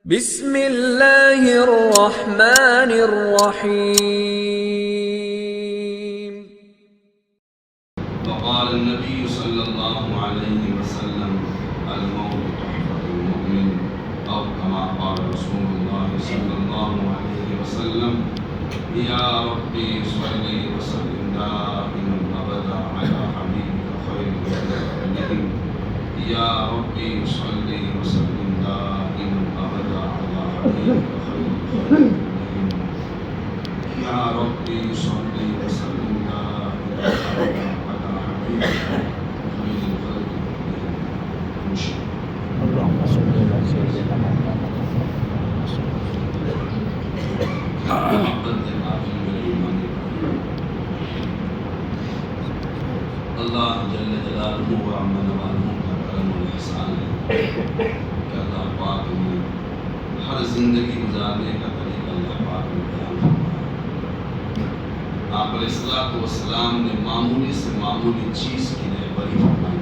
بسم اللہ الرحمن الرحیم۔ وقال النبي صلی اللہ علیہ وسلم الموت تحفۃ المؤمن، او كما قال رسول اللہ صلی اللہ علیہ وسلم یا ربی صلی وسلم دائما ابدا علی حبیبک خیر الخلق کلہم، یا ربی صلی وسلم دائما ابدا علی حبیبک خیر الخلق کلہم، یا ربی صلی وسلم دائما ابدا اللهم صل على سيدنا محمد۔ اللہ جل جلالہ و عظم نوالہ کا کرم و احسان ہے کہ اللہ پاک نے ہر زندگی گزارنے کا طریقہ اللہ پاک نے بیان فرمایا۔ آپ علیہ الصلوۃ والسلام نے معمولی سے معمولی چیز کے لیے بری فرمائی۔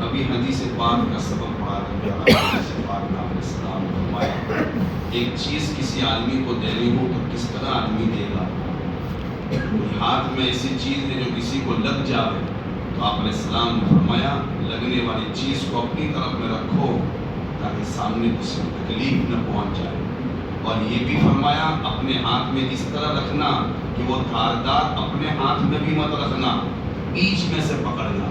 ابھی حدیث پاک کا سبق پڑھا تھا کہ حدیث پاک میں آپ علیہ السلام نے فرمایا ایک چیز کسی آدمی کو دینی ہو تو کس طرح آدمی دے گا۔ کوئی ہاتھ میں ایسی چیز ہے جو کسی کو لگ جائے تو آپ علیہ السلام نے فرمایا لگنے والی چیز کو اپنی طرف میں رکھو تاکہ سامنے کسی کو تکلیف نہ پہنچ جائے، اور یہ بھی فرمایا اپنے ہاتھ میں اس طرح رکھنا کہ وہ دھاردار اپنے ہاتھ میں بھی مت رکھنا، بیچ میں سے پکڑنا۔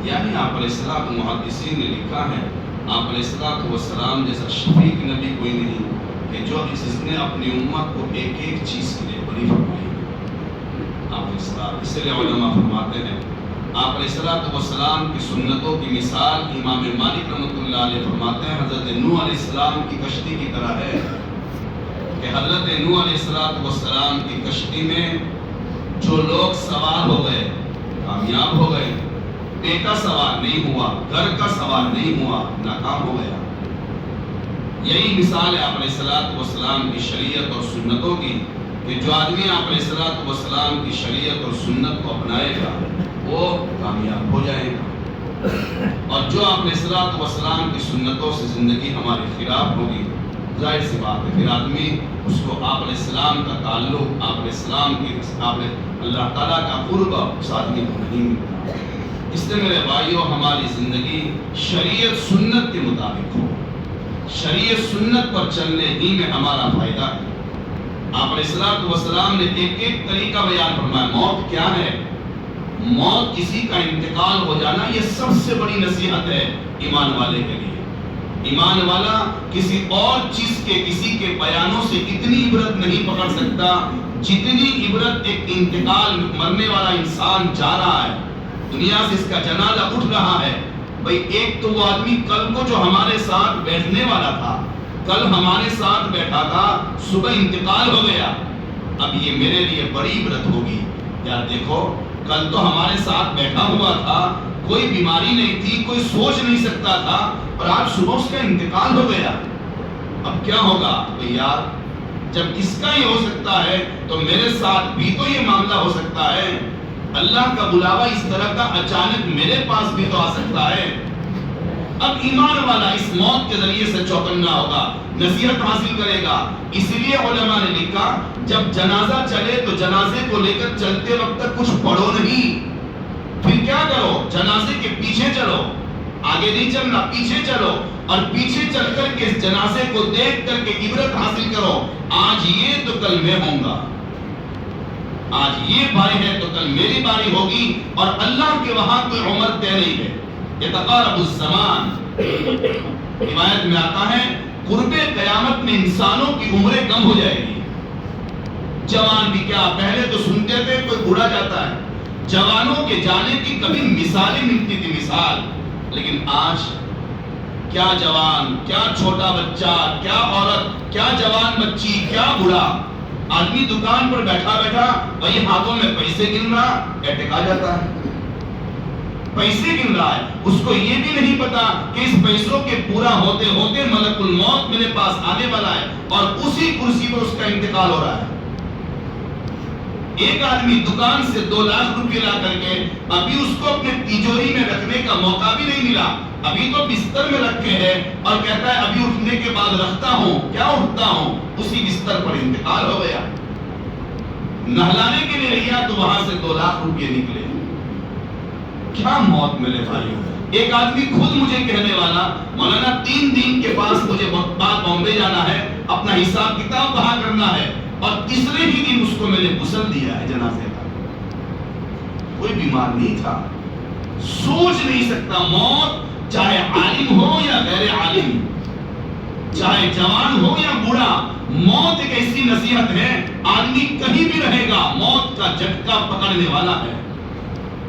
یعنی آپ علیہ السلام محدثین نے لکھا ہے آپ علیہ السلام جیسا شفیق نبی کوئی نہیں کہ جو اس نے اپنی امت کو ایک ایک چیز کے لیے بری فرمائی۔ آپ علیہ السلام اس لیے علماء فرماتے ہیں آپ علیہ السلام کی سنتوں کی مثال امام مالک رحمۃ اللہ علیہ فرماتے ہیں حضرت نوح علیہ السلام کی کشتی کی طرح ہے کہ حضرت نوح علیہ السلام کی کشتی میں جو لوگ سوار ہو گئے کامیاب ہو گئے، بیٹا سوار نہیں ہوا، گھر کا سوار نہیں ہوا، ناکام ہو گیا۔ یہی مثال ہے آپ علیہ السلام کی شریعت اور سنتوں کی کہ جو آدمی آپ علیہ السلام کی شریعت اور سنت کو اپنائے گا وہ کامیاب ہو جائے گا، اور جو آپ علیہ السلام کی سنتوں سے زندگی ہماری خلاف ہوگی ظاہر سی بات ہے پھر آدمی اس کو آپ علیہ السلام کا تعلق آپ علیہ السلام کی اللہ تعالیٰ کا قرب اس آدمی کو نہیں ملتا۔ اس لیے میرے بھائیوں ہماری زندگی شریعت سنت کے مطابق ہو، شریعت سنت پر چلنے ہی میں ہمارا فائدہ ہے۔ آپ علیہ السلام نے ایک ایک طریقہ بیان فرمایا۔ موت کیا ہے؟ موت کسی کا انتقال ہو جانا یہ سب سے بڑی نصیحت ہے ایمان والے کے لیے۔ ایمان والا کسی اور چیز کے کسی کے بیانوں سے اتنی عبرت نہیں پکڑ سکتا جتنی عبرت ایک انتقال مرنے والا انسان جا رہا ہے، دنیا سے اس کا جنازہ اٹھ رہا ہے۔ بھئی ایک تو وہ آدمی کل کو جو ہمارے ساتھ بیٹھنے والا تھا، کل ہمارے ساتھ بیٹھا تھا، صبح انتقال ہو گیا، اب یہ میرے لیے بڑی عبرت ہوگی۔ یار دیکھو کل تو ہمارے ساتھ بیٹھا ہوا تھا، کوئی بیماری نہیں تھی، کوئی سوچ نہیں سکتا تھا، اور آج صبح اس کا انتقال ہو گیا، اب کیا ہوگا؟ بھئی یار جب اس کا ہی ہو سکتا ہے تو میرے ساتھ بھی تو یہ معاملہ ہو سکتا ہے۔ اللہ کا بلاوا اس طرح کا اچانک میرے پاس بھی تو آ سکتا ہے۔ اب ایمان والا اس موت کے ذریعے سے چوکنا ہوگا، نصیحت حاصل کرے گا۔ اس لیے علماء نے لکھا جب جنازہ چلے تو جنازے کو لے کر چلتے وقت تک کچھ پڑھو نہیں، پھر کیا کرو؟ جنازے کے پیچھے چلو، آگے نہیں چلنا، پیچھے چلو، اور پیچھے چل کر کے اس جنازے کو دیکھ کر کے عبرت حاصل کرو۔ آج یہ تو کل میں ہوں گا، آج یہ بھائی ہے تو کل میری باری ہوگی، اور اللہ کے وہاں کوئی عمر طے نہیں ہے۔ یتقارب الزمان، روایت میں آتا ہے قرب قیامت میں انسانوں کی عمریں کم ہو جائے گی۔ جوان بھی کیا، پہلے تو سنتے تھے کوئی بوڑھا جاتا ہے، جوانوں کے جانے کی کبھی مثالیں ملتی تھی مثال، لیکن آج کیا جوان، کیا چھوٹا بچہ، کیا عورت، کیا جوان بچی، کیا بوڑھا، آدمی دکان پر بیٹھا بیٹھا وہی ہاتھوں میں پیسے گن رہا، اٹک آ جاتا ہے، پیسے گن رہا ہے، اس کو یہ بھی نہیں پتا کہ اس پیسوں کے پورا ہوتے ہوتے ملک الموت میرے پاس آنے والا ہے، اور اسی کرسی پر اس کا انتقال ہو رہا ہے۔ ایک آدمی دکان سے 2 لاکھ روپے لا کر کے ابھی اس کو اپنے تیجوری میں رکھنے کا موقع بھی نہیں ملا، ابھی تو بستر میں رکھے ہیں اور کہتا ہے ابھی اٹھنے کے بعد رکھتا ہوں، کیا اٹھتا ہوں، اسی بستر پر انتقال ہو گیا۔ نہلانے کے لیے لیا تو وہاں سے 2 لاکھ روپے نکلے۔ کیا موت میرے بھائیوں۔ ایک آدمی خود مجھے کہنے والا، مولانا 3 دن کے پاس مجھے بعد بامبے جانا ہے، اپنا حساب کتاب وہاں کرنا ہے، اور تیسرے ہی دن اس کو میں نے غسل دیا ہے جنازے کا۔ کوئی بیمار نہیں تھا۔ سوچ نہیں سکتا موت، چاہے عالم ہو یا غیر عالم، چاہے جوان ہو یا بوڑھا، موت ایک ایسی نصیحت ہے، آدمی کہیں بھی رہے گا موت کا جھٹکا پکڑنے والا ہے۔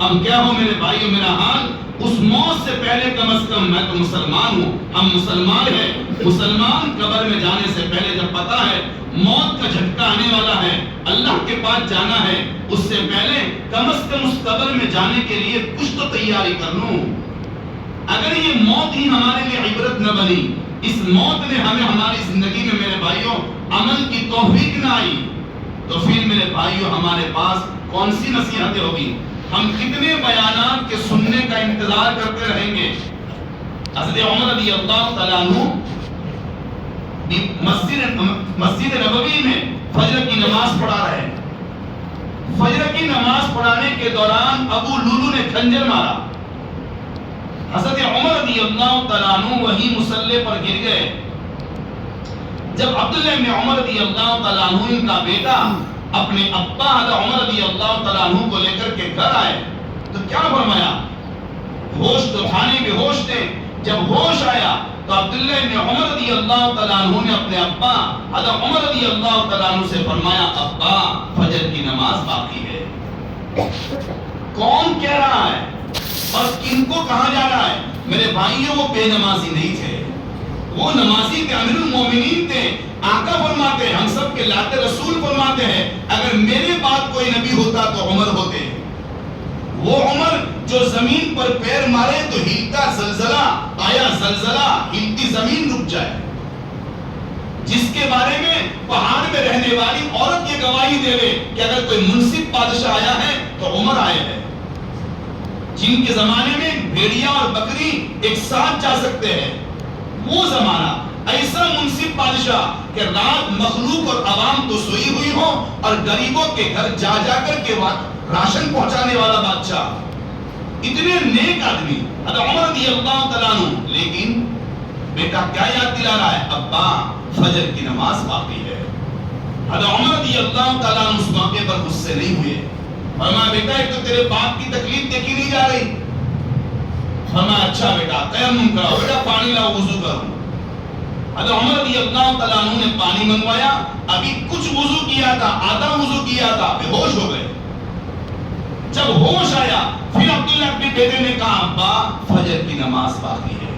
اب کیا ہو میرے بھائیو میرا حال، اس موت سے پہلے کم از کم میں تو مسلمان ہوں، ہم مسلمان ہیں، مسلمان قبر میں جانے سے پہلے جب پتا ہے موت کا جھٹکا آنے والا ہے، اللہ کے پاس جانا ہے، اس سے پہلے کم از کم اس قبر میں جانے کے لیے کچھ تو تیاری کر لوں۔ اگر یہ موت ہی ہمارے لیے عبرت نہ بنی، اس موت نے ہمیں ہماری زندگی میں میرے بھائیوں عمل کی توفیق نہ آئی، تو پھر میرے بھائیوں ہمارے پاس کون سی نصیحتیں ہوگی؟ ہم کتنے بیانات کے سننے کا انتظار کرتے رہیں گے؟ حضرت عمر رضی اللہ تعالیٰ عنہ مسجد نبوی میں فجر کی نماز پڑھا رہے۔ فجر کی نماز پڑھانے کے دوران ابو لولو نے خنجر مارا۔ حضرت عمر رضی اللہ تعالیٰ عنہ وہی مصلی پر گر گئے۔ جب عبداللہ بن عمر رضی اللہ تعالیٰ عنہ ان کا بیٹا اپنے ابا حضرت عمر رضی اللہ تعالیٰ عنہ کو لے کر کے گھر آئے تو کیا فرمایا؟ ہوش تو تھانے بے ہوش تھے۔ جب ہوش آیا تو عبداللہ بن عمر رضی اللہ تعالیٰ عنہ نے اپنے ابا حضرت عمر رضی اللہ تعالیٰ عنہ سے فرمایا، ابا فجر کی نماز باقی ہے۔ کون کہہ رہا ہے اور کن کو کہا جا رہا ہے؟ میرے بھائیوں وہ بے نمازی نہیں تھے، وہ نمازی کے امیر المومنین تھے۔ آقا فرماتے ہیں، ہم سب کے لاتے رسول فرماتے ہیں، اگر میرے بعد کوئی نبی ہوتا تو عمر ہوتے۔ وہ عمر جو زمین پر پیر مارے تو ہلتا زلزلہ آیا، زلزلہ ہلتی زمین رک جائے، جس کے بارے میں پہاڑ میں رہنے والی عورت یہ گواہی دے دے کہ اگر کوئی منصف بادشاہ آیا ہے تو عمر آئے ہیں، جن کے زمانے میں بھیڑیا اور بکری ایک ساتھ جا سکتے ہیں۔ وہ زمانہ ایسا منصف بادشاہ کہ رات مخلوق اور عوام تو سوئی ہوئی ہو اور غریبوں کے گھر جا جا کر کے راشن پہنچانے والا بادشاہ، اتنے نیک آدمی حضرت عمر رضی اللہ تعالیٰ عنہ۔ لیکن بیٹا کیا یاد دلا رہا ہے؟ ابا فجر کی نماز باقی ہے۔ حضرت عمر رضی اللہ تعالیٰ عنہ اس موقع پر غصے نہیں ہوئے، فرمایا بیٹا ایک تو تیرے باپ کی تکلیف دیکھی نہیں جا رہی۔ فرمایا اچھا بیٹا تیمم کرو، بیٹا پانی لاؤ وضو کرو۔ حضرت عمر رضی اللہ تعالیٰ عنہ نے پانی منگوایا، ابھی کچھ وضو کیا تھا، آدھا وضو کیا تھا، بے ہوش ہو گئے۔ جب ہوش آیا پھر عبداللہ اپنے بیٹے نے کہا، ابا فجر کی نماز باقی ہے۔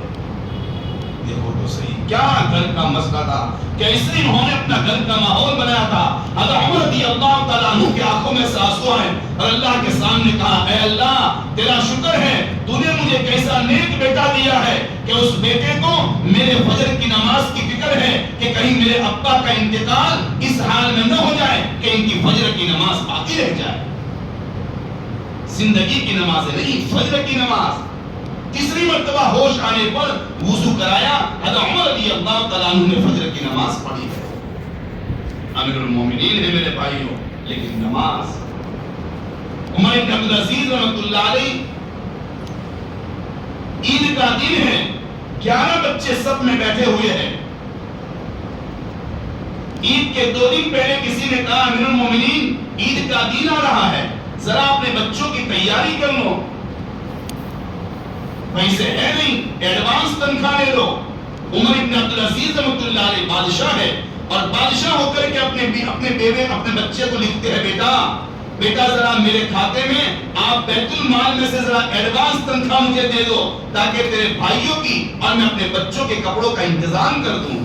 دیکھو تو صحیح کیا گھر کا مسئلہ تھا، کیسے انہوں نے اپنا گھر کا ماحول بنایا تھا۔ حضرت عمر رضی اللہ تعالیٰ عنہ کی آنکھوں میں سے آنسو آئے اور اللہ کے سامنے کہا، اے اللہ تیرا شکر ہے تو نے مجھے کیسا نیک بیٹا دیا ہے کہ اس بیٹے کو میرے فجر کی نماز کی فکر ہے کہ کہیں میرے ابا کا انتقال اس حال میں نہ ہو جائے کہ ان کی فجر کی نماز باقی رہ جائے۔ زندگی کی نماز نہیں، فجر کی نماز۔ تیسری مرتبہ ہوش آنے پر وضو کرایا، حضرت عمر رضی اللہ تعالیٰ عنہ نے فجر کی نماز پڑھی ہے۔ امیر المومنین ہے میرے بھائیوں، لیکن نماز۔ عمر بن عبدالعزیز رحمۃ اللہ علیہ، عید کا دن ہے، 11 بچے سب میں بیٹھے ہوئے ہیں۔ عید کے 2 دن پہلے کسی نے کہا، امیر المومنین عید کا دن آ رہا ہے، ذرا اپنے بچوں کی تیاری کر لو، پیسے ہے نہیں، ایڈوانس تنخواہ لے لو۔ عمر بن عبدالعزیز رحمۃ اللہ علیہ بادشاہ ہے، اور بادشاہ ہو کر کے اپنے بچے کو لکھتے ہیں، بیٹا ذرا میرے کھاتے میں آپ بیت المال میں سے ذرا ایڈوانس تنخواہ مجھے دے دو تاکہ تیرے بھائیوں کی اور میں اپنے بچوں کے کپڑوں کا انتظام کر دوں۔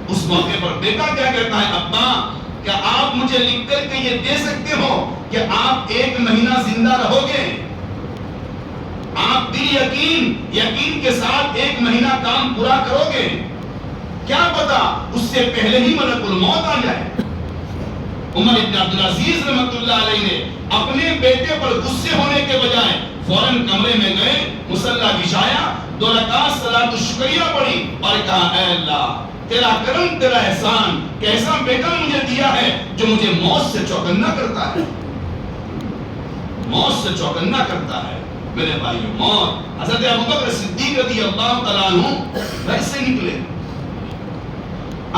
اس موقع پر بیٹا کیا کہتا ہے، ابا کیا آپ مجھے لکھ کر کے یہ دے سکتے ہو کہ آپ 1 مہینہ زندہ رہو گے؟ آپ بھی یقین کے ساتھ 1 مہینہ کام پورا کرو گے؟ کیا پتا اس سے پہلے ہی ملک الموت آ جائے۔ عمر بن عبدالعزیز رحمۃ اللہ علیہ نے اپنے بیٹے پر غصے ہونے کے بجائے فوراً کمرے میں گئے، مصلی بچھایا، 2 رکعت صلاۃ الشکریہ پڑھی اور کہا اے اللہ تیرا کرم تیرا احسان کیسا بیٹا مجھے دیا ہے جو مجھے موت سے چوکنا کرتا ہے، موت سے چوکنا کرتا ہے۔ میرے بھائیو موت، حضرت ابوبکر صدیق رضی اللہ تعالیٰ عنہ گھر سے نکلے،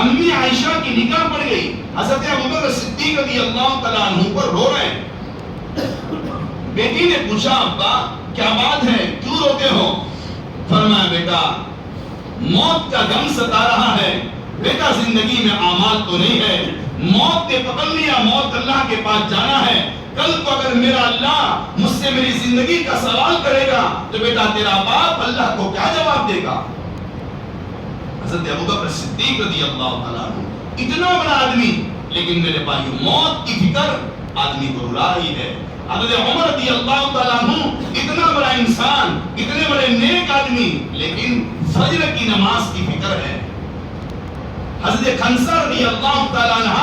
امی عائشہ کی نگاہ پڑ گئی، حضرت ابوبکر صدیق رضی اللہ تعالیٰ عنہ پر رو رہے ہیں۔ بیٹی نے پوچھا ابا کیا بات ہے کیوں روتے ہو؟ فرمایا بیٹا موت کا غم ستا رہا ہے، بیٹا زندگی میں اعمال تو نہیں ہے، موت نے پکڑ لیا، موت اللہ کے پاس جانا ہے، کل کو اگر میرا اللہ مجھ سے میری زندگی کا سوال کرے گا تو بیٹا تیرا باپ اللہ کو کیا جواب دے گا؟ حضرت ابوبکر صدیق رضی اللہ تعالیٰ عنہ اتنا بڑا آدمی، لیکن میرے بھائیو موت کی فکر آدمی کو رلا رہی ہے۔ حضرت عمر رضی اللہ تعالیٰ عنہ اتنا بڑا انسان، اتنے بڑے نیک آدمی، لیکن فجر کی نماز کی فکر ہے۔ حضرت خنسہ رضی اللہ تعالیٰ عنہ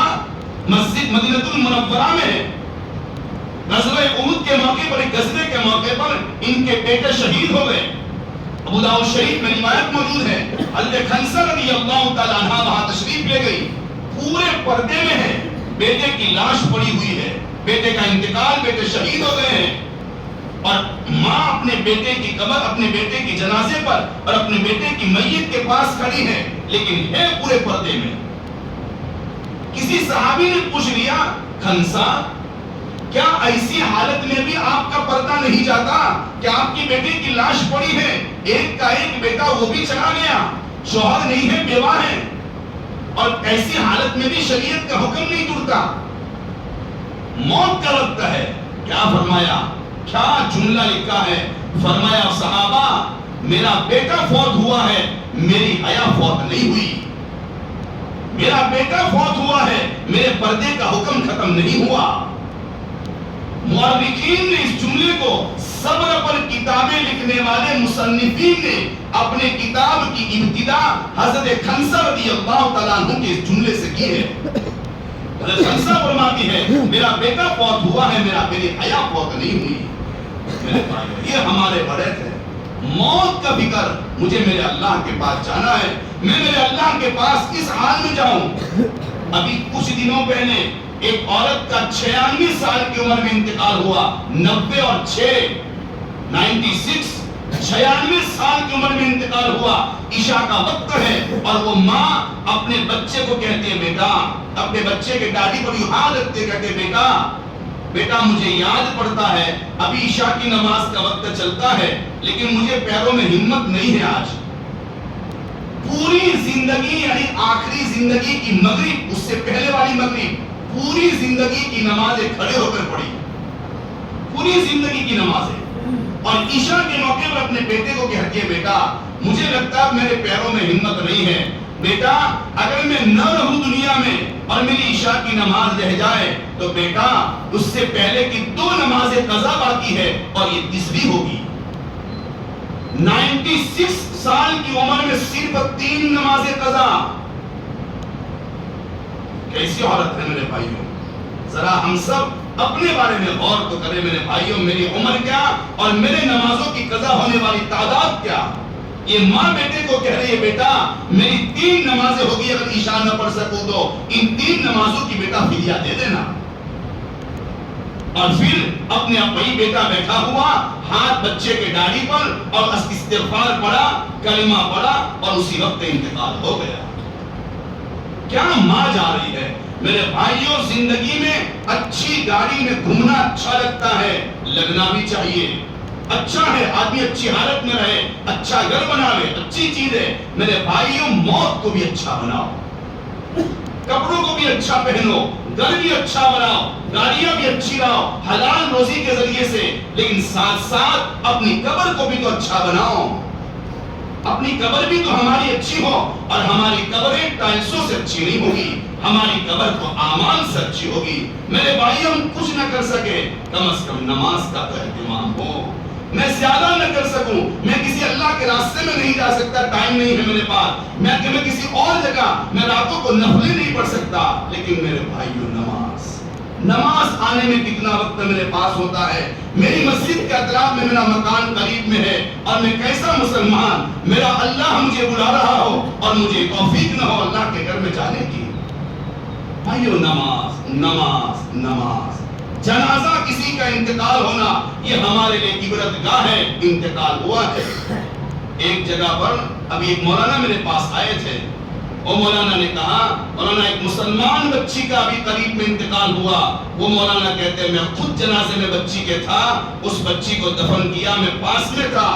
مسجد مدینہ المنورہ میں غزوہ احد کے موقع پر، ایک غزوے کے موقع پر ان کے بیٹے شہید ہو گئے۔ ابو داؤد شریف میں روایت موجود ہے، حضرت خنسہ رضی اللہ تعالیٰ عنہ وہاں تشریف لے گئی، پورے پردے میں ہے، بیٹے کی لاش پڑی ہوئی ہے، بیٹے کا انتقال، بیٹے شہید ہو گئے ہیں، اور ماں اپنے بیٹے کی قبر، اپنے بیٹے کی جنازے پر اور اپنے بیٹے کی میت کے پاس کھڑی ہے، لیکن ہے پورے پردے میں۔ کسی صحابی نے پوچھ لیا خنسہ کیا ایسی حالت میں بھی آپ کا پردہ نہیں جاتا کہ آپ کی بیٹے کی لاش پڑی ہے، ایک کا ایک بیٹا وہ بھی چلا گیا، شوہر نہیں ہے بیوہ ہے، اور ایسی حالت میں بھی شریعت کا حکم نہیں ٹوٹتا، موت کا وقت ہے؟ کیا فرمایا، کیا جملہ لکھا ہے، فرمایا صحابہ میرا بیٹا فوت ہوا ہے، میری حیا فوت نہیں ہوئی، میرا بیٹا فوت ہوا ہے، میرے پردے کا حکم ختم نہیں ہوا۔ مورخین نے اس جملے کو، صبر پر کتابیں لکھنے والے مصنفین نے اپنے کتاب کی ابتدا حضرت خنسہ رضی اللہ تعالیٰ عنہ کے اس جملے سے کی ہے۔ حضرت خنسہ فرماتی ہے میرا بیٹا فوت ہوا ہے، میری حیا فوت نہیں ہوئی۔ میرے بھائیو یہ ہمارے بڑے تھے، موت کا فکر، مجھے میرے اللہ کے پاس جانا ہے، میں میرے اللہ کے پاس کس حال میں جاؤں؟ ابھی کچھ دنوں پہلے ایک عورت کا 96 سال کی عمر میں انتقال ہوا، 90 اور 6 96 سال کی عمر میں انتقال ہوا، عشاء کا وقت ہے، اور وہ ماں اپنے بچے کو کہتے ہیں بیٹا، اپنے بچے کے داڑھی پر یوں ہاتھ رکھتے کہتے بیٹا بیٹا مجھے یاد پڑتا ہے ابھی عشاء کی نماز کا وقت چلتا ہے، لیکن مجھے پیروں میں ہمت نہیں ہے آج۔ پوری زندگی یعنی آخری زندگی کی مغرب، اس سے پہلے والی مغرب، پوری زندگی کی نمازیں کھڑے ہو کر پڑھی، پوری زندگی کی نمازیں، اور عشاء کے موقع پر اپنے بیٹے کو کہتی ہے بیٹا مجھے لگتا ہے میرے پیروں میں ہمت نہیں ہے، بیٹا اگر میں نہ رہوں دنیا میں اور میری عشاء کی نماز رہ جائے تو بیٹا اس سے پہلے کی 2 نمازیں قضا باقی ہے اور یہ تیسری ہوگی۔ 96 سال کی عمر میں صرف 3 نمازیں قضا، کیسی عورت ہے میرے بھائیوں؟ ذرا ہم سب اپنے بارے میں غور تو کریں میرے بھائیوں، میری عمر کیا اور میرے نمازوں کی قضا ہونے والی تعداد کیا؟ یہ ماں بیٹے کو کہہ رہی ہے بیٹا میری 3 نمازیں ہوگی، اگر عشاء نہ پڑھ سکوں تو ان 3 نمازوں کی بیٹا فدیہ دے دینا۔ اور پھر اپنے وہی بیٹا بیٹھا ہوا، ہاتھ بچے کے داڑھی پر، اور استغفار پڑھا، کلمہ پڑھا، اور اسی وقت انتقال ہو گیا۔ کیا ماں جا رہی ہے میرے بھائیوں؟ زندگی میں اچھی گاڑی میں گھومنا اچھا لگتا ہے، لگنا بھی چاہیے، اچھا ہے آدمی اچھی حالت میں رہے، اچھا گھر بناوے، اچھی چیز ہے۔ میرے بھائیوں موت کو بھی اچھا بناؤ، کپڑوں کو بھی اچھا پہنو، گھر بھی اچھا بناؤ، گاڑیاں بھی اچھی لاؤ حلال روزی کے ذریعے سے، لیکن ساتھ ساتھ اپنی قبر کو بھی تو اچھا بناؤ، اپنی قبر بھی تو ہماری اچھی ہو، اور ہماری قبریں ٹائلسوں سے اچھی نہیں ہوگی، ہماری قبر تو اعمال سے اچھی ہوگی۔ میرے بھائی ہم کچھ نہ کر سکے، کم از کم نماز کا تو اہتمام ہو۔ میں زیادہ نہ کر سکوں، میں کسی اللہ کے راستے میں نہیں جا سکتا، ٹائم نہیں ہے میرے پاس، میں کسی اور جگہ میں راتوں کو نفلیں نہیں پڑھ سکتا، لیکن میرے بھائیوں نماز نماز آنے میں کتنا وقت میرے پاس ہوتا ہے، میری مسجد کے اطراف میں میرا مکان قریب میں ہے، اور میں کیسا مسلمان، میرا اللہ مجھے بلا رہا ہو اور مجھے توفیق نہ ہو اللہ کے گھر میں جانے کی۔ بھائیو، نماز نماز نماز۔ جنازہ کسی کا انتقال ہونا یہ ہمارے لیے عبرت گاہ ہے، انتقال ہوا ہے۔ ایک جگہ پر ابھی ایک مولانا میرے پاس آئے تھے، وہ مولانا نے کہا، مولانا ایک مسلمان بچی کا ابھی قریب میں انتقال ہوا، وہ مولانا کہتے ہیں میں خود جنازے میں بچی کے تھا، اس بچی کو دفن کیا، میں پاس میں تھا۔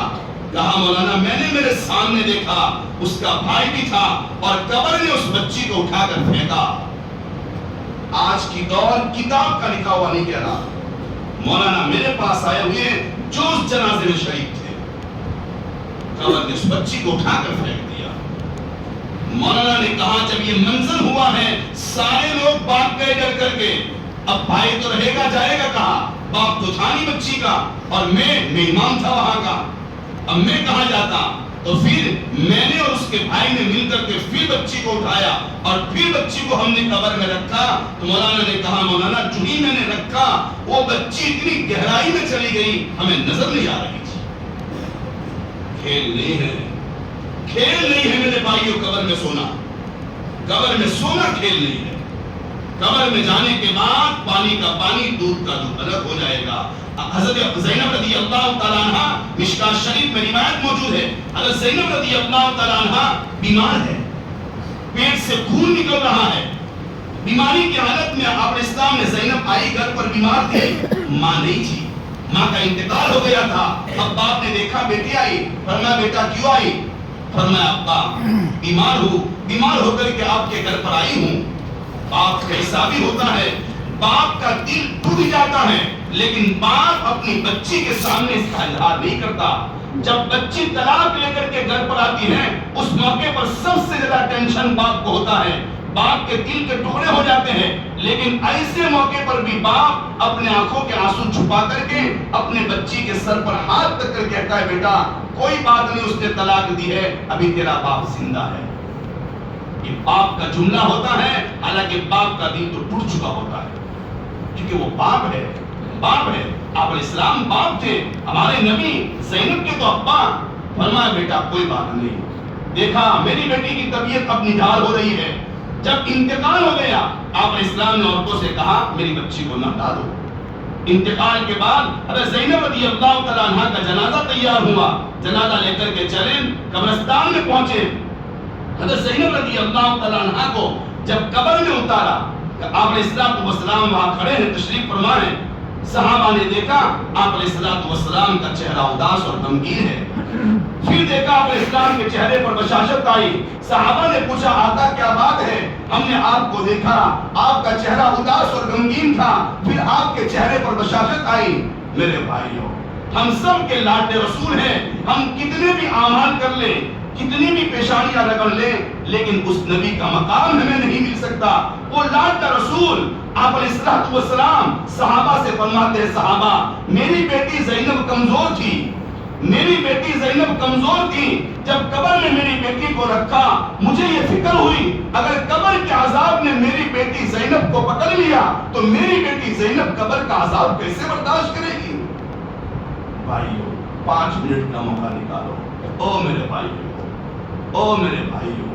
کہا مولانا میں نے میرے سامنے دیکھا، اس کا بھائی بھی تھا اور قبر نے اس بچی کو اٹھا کر پھینکا۔ آج کی دور کتاب کا لکھا ہوا نہیں کہہ رہا، مولانا میرے پاس آئے ہوئے جو اس جنازے میں شریک تھے، قبر نے اس بچی کو اٹھا کر پھینک دیا۔ مولانا نے کہا جب یہ منظر ہوا ہے سارے لوگ بھاگ گئے ڈر کر کے، اب بھائی تو رہے گا جائے گا کہاں، باپ تو تھا نہیں بچی کا، اور میں امام تھا وہاں کا، اب میں کہاں جاتا؟ تو پھر میں نے اور اس کے بھائی نے مل کر کے پھر بچی کو اٹھایا اور پھر بچی کو ہم نے قبر میں رکھا۔ تو مولانا نے کہا مولانا جو ہی میں نے رکھا وہ بچی اتنی گہرائی میں چلی گئی ہمیں نظر نہیں آ رہی تھی۔ کھیل نہیں ہے، کھیل نہیں ہے میرے بھائیوں، قبر میں سونا، قبر میں سونا کھیل نہیں ہے۔ قبر میں جانے کے بعد پانی کا پانی، دودھ کا دودھ الگ ہو جائے گا۔ حضرت زینب رضی اللہ تعالیٰ عنہ، مشکات شریف میں روایت موجود ہے، حضرت زینب رضی اللہ تعالیٰ عنہ بیمار ہے، پیٹ سے خون نکل رہا ہے، بیماری کی حالت میں آپ اسلام میں زینب آئی، گھر پر بیمار تھے، ماں نہیں تھی، ماں کا انتقال ہو گیا تھا۔ اب باپ نے دیکھا بیٹی آئی، فرمایا بیٹا کیوں آئی؟ فرمایا ابا بیمار ہوں، بیمار ہو کر کے آپ کے گھر پر آئی ہوں۔ باپ کیسا بھی ہوتا ہے، باپ کا دل ٹوٹ جاتا ہے، لیکن باپ اپنی بچی کے سامنے اس کا اظہار نہیں کرتا۔ جب بچی طلاق لے کر کے گھر پر آتی ہے اس موقع پر سب سے زیادہ ٹینشن باپ کو ہوتا ہے، باپ کے دل کے ٹکڑے ہو جاتے ہیں، لیکن ایسے موقع پر بھی باپ اپنے آنکھوں کے آنسو چھپا کر کے اپنے بچی کے سر پر ہاتھ رکھ کر کہتا ہے بیٹا کوئی بات نہیں، اس نے طلاق دی ہے، ابھی تیرا باپ زندہ ہے۔ یہ باپ کا جملہ ہوتا ہے، حالانکہ باپ کا دل تو ٹوٹ چکا ہوتا ہے، کیونکہ وہ باپ ہے، باپ ہے۔ آپ علیہ السلام باپ تھے، ہمارے نبی زینب کے تو ابا۔ فرمایا بیٹا کوئی بات نہیں، دیکھا میری بیٹی کی طبیعت اب نڈھال ہو رہی ہے۔ جب انتقال ہو گیا آپ علیہ السلام نے عورتوں سے کہا میری بچی کو نہ ڈالو۔ انتقال کے بعد حضرت زینب رضی اللہ تعالیٰ عنہ کا جنازہ تیار ہوا، جنازہ لے کر کے چلے، قبرستان میں پہنچے۔ حضرت زینب رضی اللہ تعالیٰ عنہ کو جب قبر میں اتارا، آپ علیہ السلام وہاں کھڑے ہیں، تشریف فرما ہیں، صحابہ نے دیکھا آپ علیہ السلام کا چہرہ اداس اور غمگین ہے۔ پھر دیکھا آپ علیہ السلام کے چہرے پر بشاشت آئی، صحابہ نے پوچھا آقا کیا بات ہے؟ ہم نے آپ کو دیکھا، آپ کا چہرہ اداس اور غمگین تھا، پھر آپ کے چہرے پر بشاشت آئی۔ میرے بھائیوں، ہم سب کے لاڈلے رسول ہیں، ہم کتنے بھی اعمال کر لیں، کتنی بھی پیشانیاں رگڑ لیں، لیکن اس نبی کا مقام ہمیں نہیں مل سکتا۔ وہ لاڈلا رسول آپ علیہ السلام صحابہ سے فرماتے ہیں صحابہ میری بیٹی زینب کمزور تھی، میری بیٹی زینب کمزور تھی، جب قبر میں میری بیٹی کو رکھا مجھے یہ فکر ہوئی اگر قبر کے عذاب نے میری بیٹی زینب کو پکڑ لیا تو میری بیٹی زینب قبر کا عذاب کیسے برداشت کرے گی؟ بھائیو 5 منٹ کا موقع نکالو، او میرے بھائیو، او میرے بھائیو،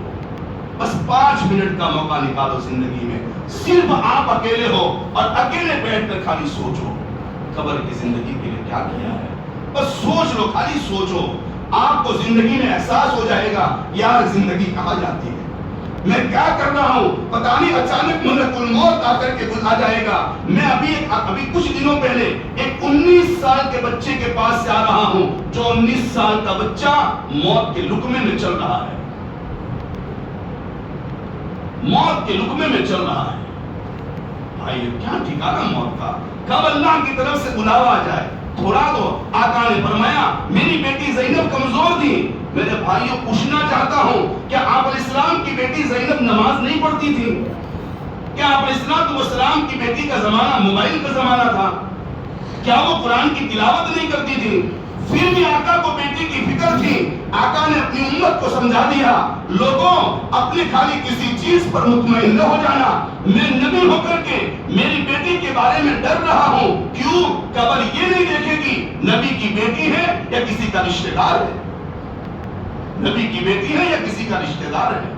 بس 5 منٹ کا موقع نکالو زندگی میں، صرف آپ اکیلے ہو اور اکیلے بیٹھ کر خالی سوچو قبر کی زندگی کے لیے کیا کیا ہے، بس سوچ لو، خالی سوچو، آپ کو زندگی میں احساس ہو جائے گا یار زندگی کہاں جاتی ہے، میں کیا کر رہا ہوں، پتہ نہیں اچانک ملک الموت آ کر کے آ جائے گا۔ میں ابھی کچھ دنوں پہلے ایک 19 سال کے بچے کے پاس سے آ رہا ہوں، جو 19 سال کا بچہ موت کے لقمے میں چل رہا ہے، موت کے لقمے میں چل رہا ہے۔ بھائی کیا ٹھکانا موت کا، کب اللہ کی طرف سے بلاوا آ جائے، تھوڑا تو آقا نے فرمایا میری بیٹی زینب کمزور تھی۔ میرے بھائیوں پوچھنا چاہتا ہوں کیا آپ علیہ السلام کی بیٹی زینب نماز نہیں پڑھتی تھی؟ کیا آپ علیہ السلام کی بیٹی کا زمانہ موبائل کا زمانہ تھا؟ کیا وہ قرآن کی تلاوت نہیں کرتی تھی؟ پھر بھی آقا کو بیٹی کی فکر تھی. آقا نے اپنی امت کو سمجھا دیا, لوگوں اپنے خالی کسی چیز پر مطمئن نہ ہو جانا, میں نبی ہو کر کے میری بیٹی کے بارے میں ڈر رہا ہوں. کیوں؟ قبر یہ نہیں دیکھے گی نبی کی بیٹی ہے یا کسی کا رشتہ دار ہے, نبی کی بیٹی ہے یا کسی کا رشتہ دار ہے.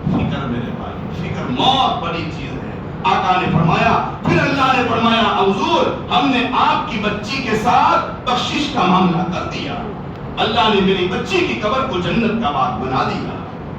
فکر میرے بھائی, فکر موت بڑی چیز ہے. آقا نے فرمایا, پھر اللہ نے فرمایا, حضور ہم نے آپ کی بچی کے ساتھ بخشش کا معاملہ کر دیا. اللہ نے میری بچی کی قبر کو جنت کا باغ بنا دیا.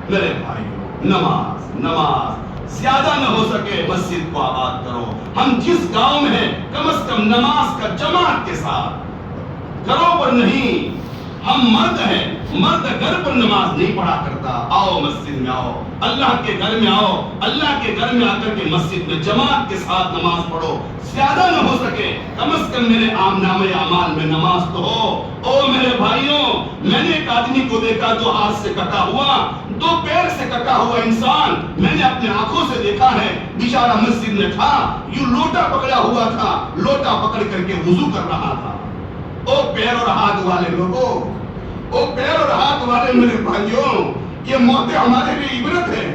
میرے بھائیو, نماز نماز زیادہ نہ ہو سکے مسجد کو آباد کرو. ہم جس گاؤں میں ہیں کم از کم نماز کا جماعت کے ساتھ, گھروں پر نہیں. ہم مرد ہیں, مرد گھر پر نماز نہیں پڑھا کرتا. آؤ مسجد میں آؤ, اللہ کے گھر میں آؤ, اللہ کے گھر میں آ کر کے مسجد میں جماعت کے ساتھ نماز پڑھو. زیادہ نہ ہو سکے کم از کم میرے نامے اعمال میں نماز تو ہو. او میرے بھائیوں, میں نے ایک آدمی کو دیکھا, 2 ہاتھ سے کٹا ہوا, 2 پیر سے کٹا ہوا انسان. میں نے اپنے آنکھوں سے دیکھا ہے, بیچارہ مسجد میں تھا, یوں لوٹا پکڑا ہوا تھا, لوٹا پکڑ کر کے وضو کر رہا تھا. او پیر اور ہاتھ والے لوگوں, او پیر اور ہاتھ والے میرے بھائیوں, یہ موتیں ہمارے لیے عبرت ہے.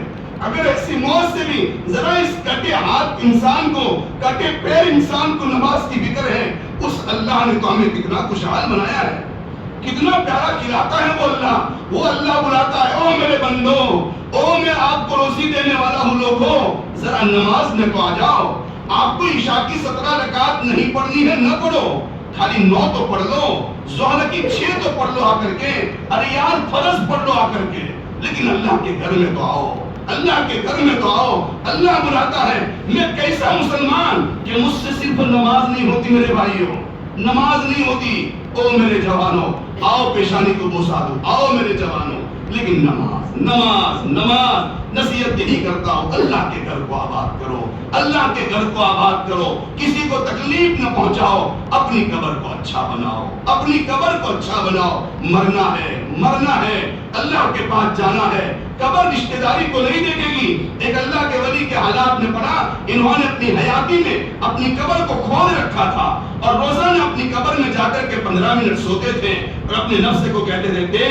اگر ایسی موت سے بھی ذرا اس کٹے ہاتھ انسان کو, کٹے پیر انسان کو نماز کی فکر ہے, اس اللہ نے تو ہمیں کتنا خوشحال بنایا ہے, کتنا پیارا کھلاتا ہے وہ اللہ. وہ اللہ بلاتا ہے, او میرے بندو, او میں آپ کو روزی دینے والا ہوں, لوگوں ذرا نماز میں تو آ جاؤ. آپ کو عشاء کی 17 رکعت نہیں پڑھنی ہے, نہ پڑھو, خالی 9 تو پڑھ لو, ظہر کی 6 تو پڑھ لو آ کر کے. ارے یار فرض پڑھ لو آ کر کے, لیکن اللہ کے گھر میں تو آؤ, اللہ کے گھر میں تو آؤ. اللہ بلاتا ہے. میں کیسا مسلمان کہ مجھ سے صرف نماز نہیں ہوتی میرے بھائیوں, نماز نہیں ہوتی. او میرے جوانوں, آؤ پیشانی کو بوسا دو, آؤ میرے جوانوں, لیکن نماز نماز نماز. نصیحت یہی کرتا ہوں, اللہ کے گھر کو آباد کرو, اللہ کے گھر کو آباد کرو. کسی کو تکلیف نہ پہنچاؤ, اپنی قبر کو اچھا بناؤ, اپنی قبر کو اچھا بناؤ. مرنا ہے, مرنا ہے, اللہ کے پاس جانا ہے. قبر رشتہ داری کو نہیں دیکھے گی. ایک اللہ کے ولی کے حالات میں پڑھا, انہوں نے اپنی حیاتی میں اپنی قبر کو کھود رکھا تھا, اور روزانہ اپنی قبر میں جا کر کے 15 منٹ سوتے تھے, اور اپنے نفس کو کہتے رہتے,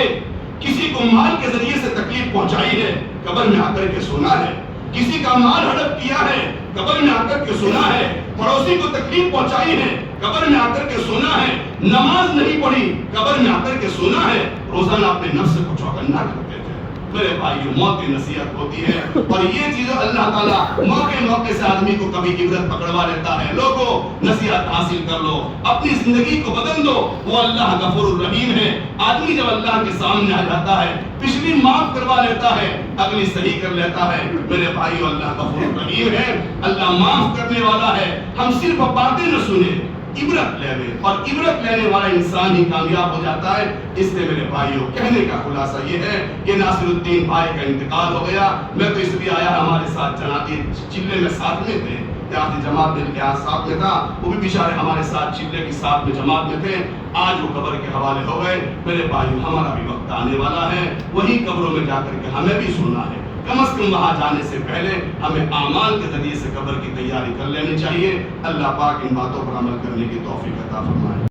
کسی کو مال کے ذریعے سے تکلیف پہنچائی ہے, قبر میں آ کر کے سونا ہے. کسی کا مال ہڑپ کیا ہے, قبر میں آ کر کے سونا ہے. پڑوسی کو تکلیف پہنچائی ہے, قبر میں آ کر کے سونا ہے. نماز نہیں پڑھی, قبر میں آ کر کے سونا ہے. روزانہ اپنے نفس کو چوکنا کرتے تھے. میرے بھائیو, موت کی نصیحت ہوتی ہے, اور یہ چیزیں اللہ تعالیٰ موقع موقع سے آدمی کو کبھی عبرت پکڑوا لیتا ہے. لوگوں نصیحت حاصل کر لو, اپنی زندگی کو بدل دو. وہ اللہ غفور الرحیم ہے. آدمی جب اللہ کے سامنے آ جاتا ہے, پچھلی معاف کروا لیتا ہے, اگلی صحیح کر لیتا ہے. میرے بھائیو, اللہ غفور الرحیم ہے, اللہ معاف کرنے والا ہے. ہم صرف باتیں نہ سنیں, عبرت لے لیں, اور عبرت لینے والا انسان ہی کامیاب ہو جاتا ہے. اس سے میرے بھائیوں, کہنے کا خلاصہ یہ ہے کہ ناصر الدین بھائی کا انتقال ہو گیا. میں تو اس لیے آیا, ہمارے ساتھ جنادی چلے میں ساتھ میں تھے, یہاں جماعت میں یہاں ساتھ میں تھا, وہ بھی بیچارے ہمارے ساتھ چلے کی ساتھ میں جماعت میں تھے. آج وہ قبر کے حوالے ہو گئے. میرے بھائیوں, ہمارا بھی وقت آنے والا ہے, وہی قبروں میں جا کر کے ہمیں بھی سونا ہے. کم از کم وہاں جانے سے پہلے ہمیں اعمال کے ذریعے سے قبر کی تیاری کر لینی چاہیے. اللہ پاک ان باتوں پر عمل کرنے کی توفیق عطا فرمائے.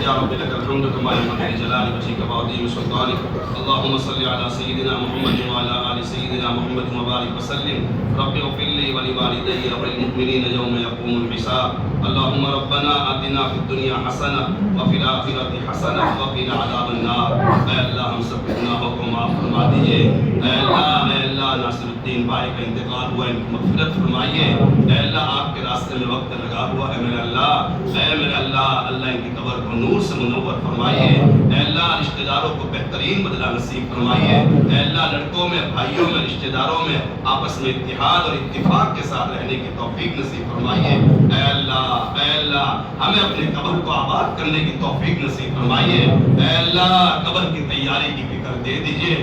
یا رب لك الحمد كما ينبغي لجلال وجهك وعظيم سلطانك. اللهم صل على سيدنا محمد وعلى ال سيدنا محمد وبارك وسلم. رب اغفر لي ولوالدي وللمؤمنين يوم يقوم الحساب. اللهم ربنا آتنا في الدنيا حسنة وفي الآخرة حسنة وقنا عذاب النار. اے اللہ, ہم سب کے گناہوں کو معاف فرما دیجئے. اے اللہ, ناصر الدین بھائی کا انتقال ہوا, ان کی مغفرت فرمائیے. اے اللہ, آپ کے راستے میں وقت لگا ہوا ہے میرے اللہ. اے میرے اللہ, اللہ ان کی قبر کو نور سے منور فرمائیے. اے اللہ, رشتہ داروں کو بہترین بدلہ نصیب فرمائیے. اے اللہ, لڑکوں میں, بھائیوں میں, رشتہ داروں میں آپس میں اتحاد اور اتفاق کے ساتھ رہنے کی توفیق نصیب فرمائیے. اے اللہ, اے اللہ, ہمیں اپنے قبر کو آباد کرنے کی توفیق نصیب فرمائیے. اے اللہ, قبر کی تیاری کی فکر دے دیجئے.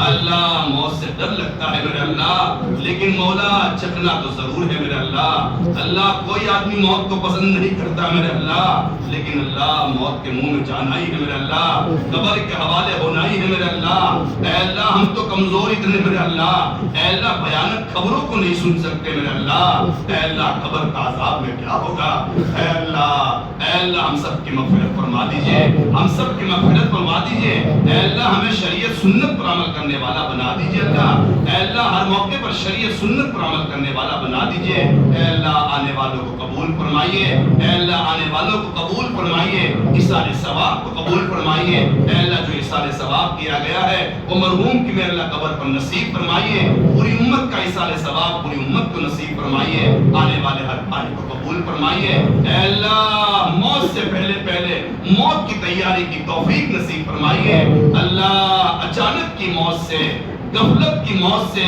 اللہ, موت سے ڈر لگتا ہے میرے اللہ, لیکن مولا چکنا تو ضرور ہے میرے اللہ. اللہ, کوئی آدمی موت کو پسند نہیں کرتا میرے اللہ, لیکن اللہ موت کے منہ میں جانا ہی ہے میرے اللہ, قبر کے حوالے ہونا ہی ہے میرے اللہ. اے اللہ ہم تو کمزور اتنے میرے اللہ، اے اللہ بھیانک خبروں کو نہیں سن سکتے میرے اللہ، اے اللہ قبر کا عذاب میں کیا ہوگا، اے اللہ ہم سب کی مغفرت فرما دیجئے، ہم سب کی مغفرت فرما دیجئے، اے اللہ ہمیں شریعت سنت پر عمل کرنے والا بنا دیجئے اللہ، اے اللہ ہر موقع پر شریعت سنت پر عمل کرنے والا بنا دیجئے، اے اللہ آنے والوں کو قبول فرمائیے، اے اللہ آنے والوں کو قبول فرمائیے، ایصال ثواب کو قبول فرمائیے، اے اللہ جو ایصال ثواب کیا گیا ہے وہ مرحوم کی میرے اللہ قبر پر نصیب فرمائیے، پوری امت کا ایصال ثواب پوری امت کو نصیب فرمائیے، آنے والے ہر پانی کو قبول فرمائیے، اے اللہ موت سے پہلے موت کی تیاری کی توفیق نصیب فرمائیے، اللہ اچانک کی موت سے، غفلت کی موت سے،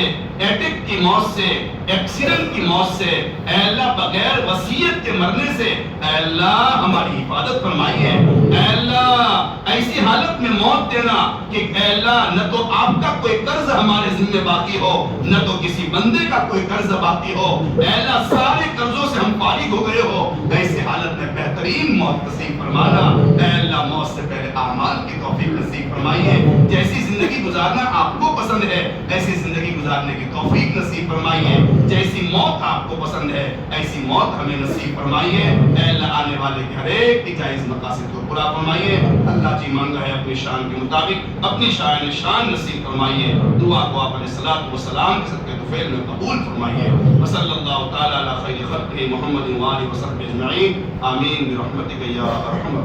اٹیک کی موت سے، ایکسیڈنٹ کی موت سے، اے اللہ بغیر وصیت کے مرنے سے اے اللہ ہماری حفاظت فرمائیے، اے اللہ ایسی حالت میں موت دینا کہ اے اللہ نہ تو آپ کا کوئی قرض ہمارے ذمہ باقی ہو، نہ تو کسی بندے کا کوئی قرض باقی ہو، اے اللہ سارے قرضوں سے ہم فارغ ہو گئے ہو، ایسی حالت میں بہترین موت نصیب فرمانا، اے اللہ موت سے پہلے اعمال کی توفیق نصیب فرمائیے، جیسی زندگی گزارنا آپ کو پسند ہے ایسی زندگی گزارنے کی توفیق نصیب فرمائیے، جیسی موت آپ کو پسند ہے ایسی موت ہمیں نصیب فرمائیے، اے اللہ آنے والے کے ہر ایک کی جائز مقاصد کو پورا فرمائیے، اللہ جی مانگا ہے اپنی شان کے مطابق اپنی شان نصیب فرمائیے، دعا کو آپ علیہ الصلوۃ والسلام کے صدقے طفیل میں قبول فرمائیے، وصلی اللہ تعالی علی خیر خلقہ محمد و آلہ وصحبہ اجمعین، آمین برحمتک یا ارحم